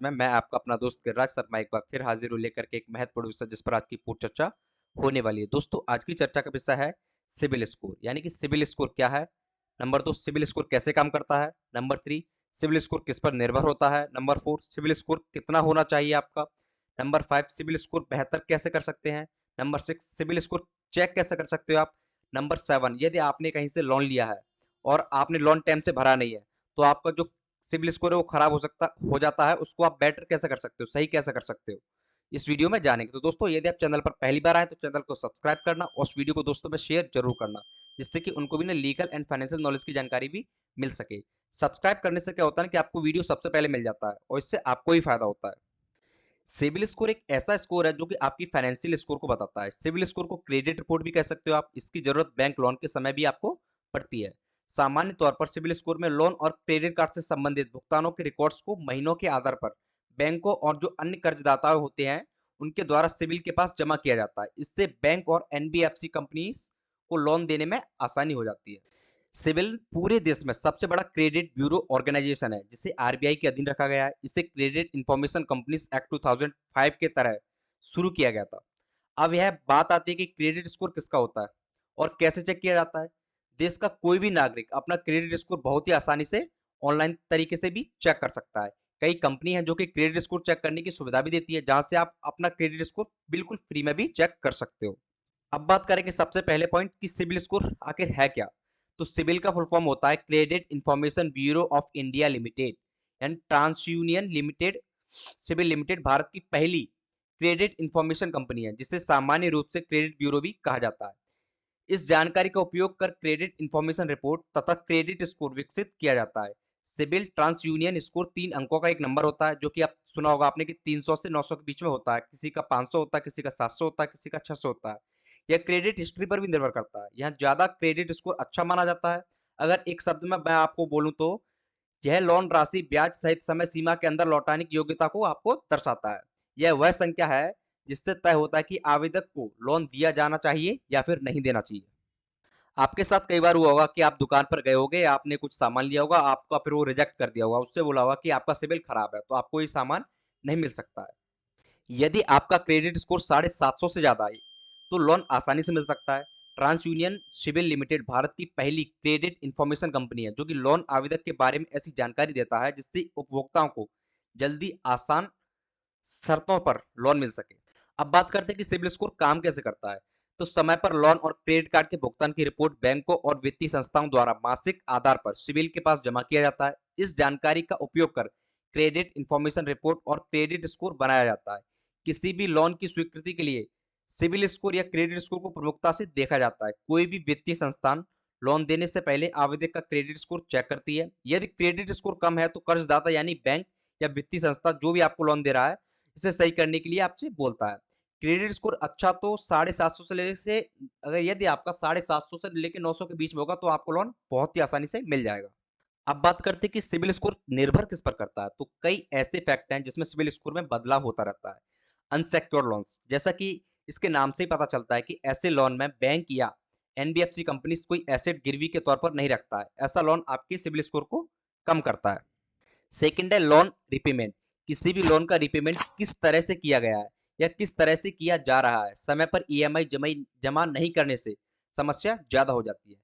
में मैं आपका अपना दोस्त गिरिराज शर्मा एक बार फिर हाजिर हूँ लेकर के एक महत्वपूर्ण विषय जिस पर आज की पूर्ण चर्चा होने वाली है। दोस्तों, आज की चर्चा का विषय है सिबिल स्कोर। यानी कि सिबिल स्कोर क्या है। नंबर 2, सिबिल स्कोर कैसे काम करता है। नंबर 3, सिबिल स्कोर किस पर निर्भर होता है। नंबर 4, सिबिल स्कोर कितना होना चाहिए आपका। नंबर 5, सिबिल स्कोर बेहतर कैसे कर सकते हैं। नंबर 6, सिबिल स्कोर चेक कैसे कर सकते हो आप। नंबर 7, यदि आपने कहीं से लोन लिया है और आपने लोन टाइम से भरा नहीं है तो आपका जो सिबिल स्कोर है वो खराब हो जाता है, उसको आप बेटर कैसे कर सकते हो, सही कैसे कर सकते हो, इस वीडियो में जानेंगे। तो दोस्तों, यदि आप चैनल पर पहली बार आए तो चैनल को सब्सक्राइब करना और उस वीडियो को दोस्तों में शेयर जरूर करना, जिससे कि उनको भी ना लीगल एंड फाइनेंशियल नॉलेज की जानकारी भी मिल सके। सब्सक्राइब करने से क्या होता है ना कि आपको वीडियो सबसे पहले मिल जाता है और इससे आपको ही फायदा होता है। सिबिल स्कोर एक ऐसा स्कोर है जो कि आपकी फाइनेंशियल स्कोर को बताता है। सिबिल स्कोर को क्रेडिट रिपोर्ट भी कह सकते हो आप। इसकी जरूरत बैंक लोन के समय भी आपको पड़ती है। सामान्य तौर पर सिबिल स्कोर में लोन और क्रेडिट कार्ड से संबंधित भुगतानों के रिकॉर्ड्स को महीनों के आधार पर बैंकों और जो अन्य कर्जदाता होते हैं उनके द्वारा सिबिल के पास जमा किया जाता है। इससे बैंक और एनबीएफसी कंपनी को लोन देने में आसानी हो जाती है। सिबिल पूरे देश में सबसे बड़ा क्रेडिट ब्यूरो ऑर्गेनाइजेशन है जिसे आरबीआई के अधीन रखा गया है। इसे क्रेडिट इंफॉर्मेशन कंपनीज एक्ट 2005 के तरह शुरू किया गया था। अब यह बात आती है कि क्रेडिट स्कोर किसका होता है और कैसे चेक किया जाता है। देश का कोई भी नागरिक अपना क्रेडिट स्कोर बहुत ही आसानी से ऑनलाइन तरीके से भी चेक कर सकता है। कई कंपनी है जो कि क्रेडिट स्कोर चेक करने की सुविधा भी देती है, जहां से आप अपना क्रेडिट स्कोर बिल्कुल फ्री में भी चेक कर सकते हो। अब बात करें कि सबसे पहले पॉइंट कि सिबिल स्कोर आखिर है क्या। तो सिबिल का फुल फॉर्म होता है credit information bureau of India limited and TransUnion limited. CIBIL limited Bharat की पहली क्रेडिट इंफॉर्मेशन कंपनी है जिसे सामान्य रूप से क्रेडिट ब्यूरो भी कहा जाता है। इस जानकारी का उपयोग कर क्रेडिट इंफॉर्मेशन रिपोर्ट तथा क्रेडिट स्कोर विकसित किया जाता है। सिबिल ट्रांस यूनियन स्कोर 3 अंकों का एक नंबर होता है जो कि आप सुना होगा आपने कि 300 से 900 के बीच में होता है। किसी का 500 होता है, किसी का 700 होता है, किसी का 600 होता है। यह क्रेडिट हिस्ट्री पर भी निर्भर करता है। यहाँ ज्यादा क्रेडिट स्कोर अच्छा माना जाता है। अगर एक शब्द में मैं आपको बोलूं तो यह लोन राशि ब्याज सहित समय सीमा के अंदर लौटाने की योग्यता को आपको दर्शाता है। यह वह संख्या है जिससे तय होता है कि आवेदक को लोन दिया जाना चाहिए या फिर नहीं देना चाहिए। आपके साथ कई बार हुआ होगा कि आप दुकान पर गए होगे, आपने कुछ सामान लिया होगा, आपका फिर वो रिजेक्ट कर दिया होगा, उससे बोला होगा कि आपका सिबिल खराब है तो आपको ये सामान नहीं मिल सकता है। यदि आपका क्रेडिट स्कोर 750 से ज्यादा है तो लोन आसानी से मिल सकता है। TransUnion CIBIL limited Bharat की पहली क्रेडिट इंफॉर्मेशन कंपनी है जो कि लोन आवेदक के बारे में ऐसी जानकारी देता है जिससे उपभोक्ताओं को जल्दी आसान शर्तों पर लोन मिल सके। अब बात करते हैं कि सिबिल स्कोर काम कैसे करता है। तो समय पर लोन और क्रेडिट कार्ड के भुगतान की रिपोर्ट बैंकों और वित्तीय संस्थाओं द्वारा मासिक आधार पर सिबिल के पास जमा किया जाता है। इस जानकारी का उपयोग कर क्रेडिट इंफॉर्मेशन रिपोर्ट और क्रेडिट स्कोर बनाया जाता है। किसी भी लोन की स्वीकृति के लिए सिबिल स्कोर या क्रेडिट स्कोर को प्रमुखता से देखा जाता है। कोई भी वित्तीय संस्थान लोन देने से पहले आवेदक का क्रेडिट स्कोर चेक करती है। यदि क्रेडिट स्कोर कम है तो कर्जदाता यानी बैंक या वित्तीय संस्था जो भी आपको लोन दे रहा है इसे सही करने के लिए आपसे बोलता है। क्रेडिट स्कोर अच्छा तो 750 से लेके से अगर यदि आपका 750 से लेके 900 के बीच में होगा तो आपको लोन बहुत ही आसानी से मिल जाएगा। अब बात करते हैं कि सिबिल स्कोर निर्भर किस पर करता है। तो कई ऐसे फैक्ट हैं जिसमें सिबिल स्कोर में बदलाव होता रहता है। अनसेक्योर्ड लोन्स, जैसा कि इसके नाम से ही पता चलता है कि ऐसे लोन में बैंक या एनबीएफसी कंपनी कोई एसेट गिरवी के तौर पर नहीं रखता है। ऐसा लोन आपके सिबिल स्कोर को कम करता है। सेकंड है लोन रिपेमेंट। किसी भी लोन का रिपेमेंट किस तरह से किया गया है या किस तरह से किया जा रहा है। समय पर ईएमआई जमा नहीं करने से समस्या ज्यादा हो जाती है।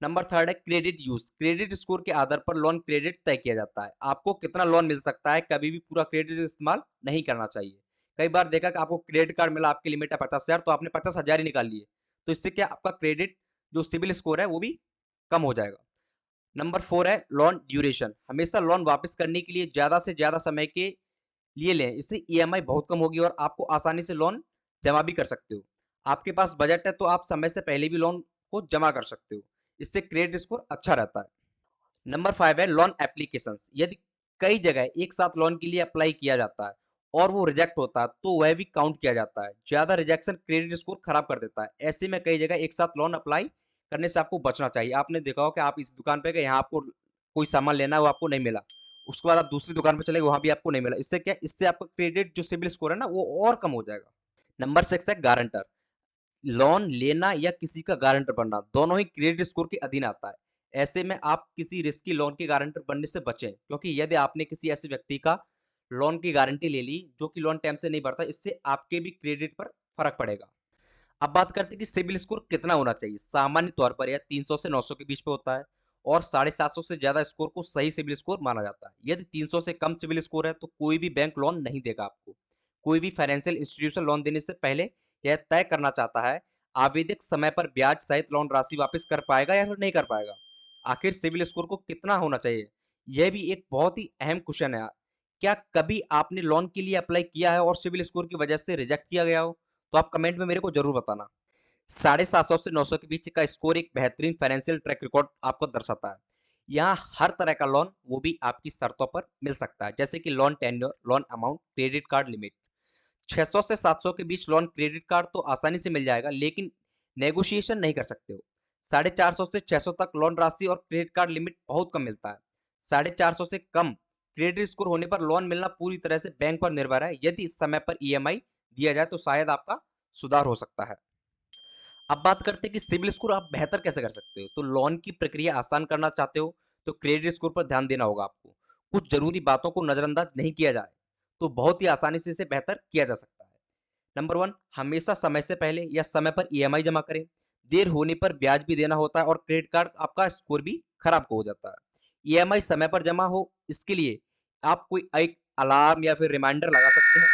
नंबर थर्ड है क्रेडिट यूज। क्रेडिट स्कोर के आधार पर लोन क्रेडिट तय किया जाता है। आपको कितना लोन मिल सकता है, कभी भी पूरा क्रेडिट इस्तेमाल नहीं करना चाहिए। कई बार देखा कि आपको क्रेडिट कार्ड मिला, आपकी लिमिट है 50,000 तो आपने 50,000 ही निकाल लिए, तो इससे क्या आपका क्रेडिट जो सिबिल स्कोर है वो भी कम हो जाएगा। नंबर 4 है लोन ड्यूरेशन। हमेशा लोन वापस करने के लिए ज्यादा से ज्यादा समय के लिए लें, इससे ईएमआई बहुत कम होगी और आपको आसानी से लोन जमा भी कर सकते हो। आपके पास बजट है तो आप समय से पहले भी लोन को जमा कर सकते हो, इससे क्रेडिट स्कोर अच्छा रहता है। नंबर 5 है लोन एप्लीकेशंस। यदि कई जगह एक साथ लोन के लिए अप्लाई किया जाता है और वो रिजेक्ट होता है तो वह भी काउंट किया जाता है। ज्यादा रिजेक्शन क्रेडिट स्कोर खराब कर देता है। ऐसे में कई जगह एक साथ लोन अप्लाई करने से आपको बचना चाहिए। आपने देखा हो कि आप इस दुकान पे गए, यहाँ आपको कोई सामान लेना है वो आपको नहीं मिला, उसके बाद आप दूसरी दुकान पे चले गए वहां भी आपको नहीं मिला। इससे क्या, इससे आपका क्रेडिट जो सिबिल स्कोर है ना वो और कम हो जाएगा। नंबर 6 है गारंटर। लोन लेना या किसी का गारंटर बनना दोनों ही क्रेडिट स्कोर के अधीन आता है। ऐसे में आप किसी रिस्की लोन के गारंटर बनने से बचें, क्योंकि यदि आपने किसी ऐसे व्यक्ति का लोन की गारंटी ले ली जो कि लोन टाइम से नहीं भरता, इससे आपके भी क्रेडिट पर फर्क पड़ेगा। अब बात करते हैं कि सिबिल स्कोर कितना होना चाहिए। सामान्य तौर पर यह 300 से 900 के बीच में होता है और 750 से ज्यादा स्कोर को सही सिबिल स्कोर माना जाता है। यदि 300 से कम सिबिल स्कोर है तो कोई भी बैंक लोन नहीं देगा आपको। कोई भी फाइनेंशियल इंस्टीट्यूशन लोन देने से पहले यह तय करना चाहता है आवेदक समय पर ब्याज सहित लोन राशि वापस कर पाएगा या फिर नहीं कर पाएगा। आखिर सिबिल स्कोर को कितना होना चाहिए, यह भी एक बहुत ही अहम क्वेश्चन है। क्या कभी आपने लोन के लिए अप्लाई किया है और सिबिल स्कोर की वजह से रिजेक्ट किया गया हो? तो आप कमेंट में मेरे को जरूर बताना। 750 से 900 के बीच का स्कोर एक बेहतरीन फाइनेंशियल ट्रैक रिकॉर्ड आपको दर्शाता है। यहाँ हर तरह का लोन, वो भी आपकी शर्तों पर मिल सकता है, जैसे कि loan tenure, loan amount, credit card limit. 600 से 700 के बीच लोन क्रेडिट कार्ड तो आसानी से मिल जाएगा, लेकिन नेगोशिएशन नहीं कर सकते हो। 450 से 600 तक लोन राशि और क्रेडिट कार्ड लिमिट बहुत कम मिलता है। 450 से कम क्रेडिट स्कोर होने पर लोन मिलना पूरी तरह से बैंक पर निर्भर है। यदि समय पर ईएमआई दिया जाए तो शायद आपका सुधार हो सकता है। अब बात करते हैं कि सिबिल स्कोर आप बेहतर कैसे कर सकते हो। तो लोन की प्रक्रिया आसान करना चाहते हो तो क्रेडिट स्कोर पर ध्यान देना होगा आपको। कुछ जरूरी बातों को नजरअंदाज नहीं किया जाए तो बहुत ही आसानी से इसे बेहतर किया जा सकता है। नंबर 1, हमेशा समय से पहले या समय पर ईएमआई जमा करें। देर होने पर ब्याज भी देना होता है और क्रेडिट कार्ड आपका स्कोर भी खराब हो जाता है। ईएमआई समय पर जमा हो, इसके लिए आप कोई एक अलार्म या फिर रिमाइंडर लगा सकते हैं।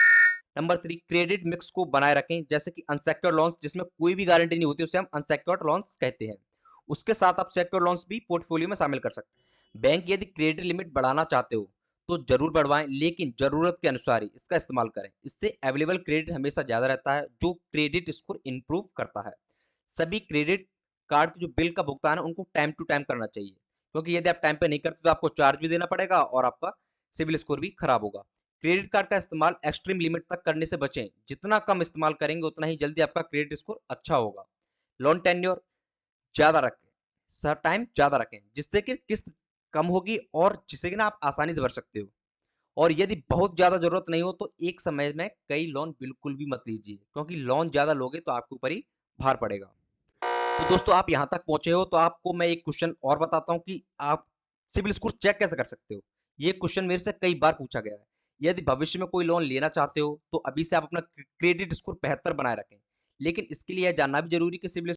नंबर 3, क्रेडिट मिक्स को बनाए रखें, जैसे कि अनसेक्योर्ड लोन्स जिसमें कोई भी गारंटी नहीं होती, उसे हम अनसेक्योर्ड लोन्स कहते हैं। उसके साथ आप सेक्योर्ड लोन्स भी पोर्टफोलियो में शामिल कर सकते हैं। बैंक यदि क्रेडिट लिमिट बढ़ाना चाहते हो तो जरूर बढ़वाएं, लेकिन जरूरत के अनुसार ही इसका इस्तेमाल करें। इससे अवेलेबल क्रेडिट हमेशा ज्यादा रहता है, जो क्रेडिट स्कोर इंप्रूव करता है। सभी क्रेडिट कार्ड के जो बिल का भुगतान है उनको टाइम टू टाइम करना चाहिए, क्योंकि यदि आप टाइम पे नहीं करते तो आपको चार्ज भी देना पड़ेगा और आपका सिविल स्कोर भी खराब होगा। क्रेडिट कार्ड का इस्तेमाल एक्सट्रीम लिमिट तक करने से बचें। जितना कम इस्तेमाल करेंगे उतना ही जल्दी आपका क्रेडिट स्कोर अच्छा होगा। लोन टेन्योर ज़्यादा रखें, सर टाइम ज़्यादा रखें, जिससे कि किस्त कम होगी और जिससे कि ना आप आसानी से भर सकते हो। और यदि बहुत ज़्यादा ज़रूरत नहीं हो तो एक समय में कई लोन बिल्कुल भी मत लीजिए, क्योंकि लोन ज़्यादा लोगे तो आपके ऊपर ही भार पड़ेगा। तो दोस्तों आप यहाँ तक पहुँचे हो तो आपको मैं एक क्वेश्चन और बताता हूँ कि आप सिबिल स्कोर चेक कैसे कर सकते हो। ये क्वेश्चन मेरे से कई बार पूछा गया है। यदि भविष्य में कोई लोन लेना चाहते हो तो अभी से आप अपना क्रेडिट स्कोर बेहतर बनाए रखें। लेकिन इसके लिए यह जानना भी ज़रूरी है कि सिबिल